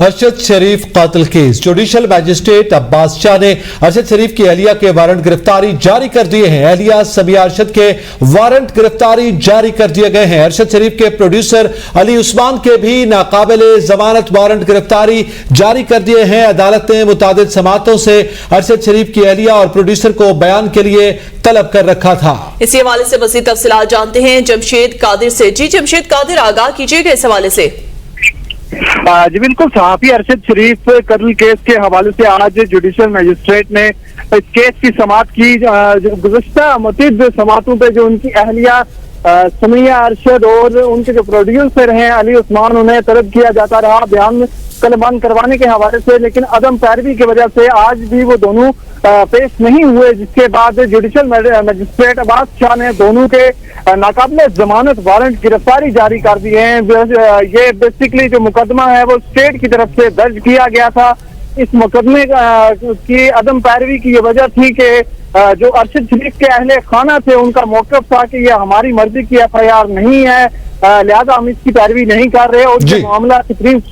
अरशद शरीफ कातिल case. Judicial magistrate Abbas Shah ने अरशद शरीफ की अहलिया के वारंट गिरफ्तारी जारी कर दिए हैं। अहलिया समिया अरशद के वारंट गिरफ्तारी जारी कर दिए गए हैं। अरशद शरीफ के प्रोड्यूसर अली उस्मान के भी नाकाबिले जमानत वारंट गिरफ्तारी जारी कर दिए हैं। अदालत ने मुतादिद समातों से अरशद शरीफ की अहलिया और प्रोड्यूसर को बयान के लिए तलब कर रखा था। इसी हवाले से मज़ीद तफसीलात जानते हैं जमशेद कादिर से। जी जमशेद कादिर, आगाह कीजिएगा इस हवाले से। जी बिल्कुल, सहाफी अरशद शरीफ कत्ल केस के हवाले से आज जुडिशल मजिस्ट्रेट ने इस केस की समाअत की। गुज़श्ता मुतअद्दिद समाअतों पे जो उनकी अहलिया समिया अरशद और उनके जो प्रोड्यूसर हैं अली उस्मान, उन्हें तलब किया जाता रहा बयान कलबान करवाने के हवाले से, लेकिन अदम पैरवी की वजह से आज भी वो दोनों पेश नहीं हुए, जिसके बाद जुडिशल मजिस्ट्रेट अब्बास शाह ने दोनों के नाकाबिले जमानत वारंट गिरफ्तारी जारी कर दिए हैं। ये बेसिकली जो मुकदमा है वो स्टेट की तरफ से दर्ज किया गया था। इस मुकदमे की अदम पैरवी की ये वजह थी कि जो अरशद शरीफ के अहले खाना थे उनका मौक़िफ़ था कि यह हमारी मर्जी की FIR नहीं है, लिहाजा हम इसकी पैरवी नहीं कर रहे और ये मामला सुप्रीम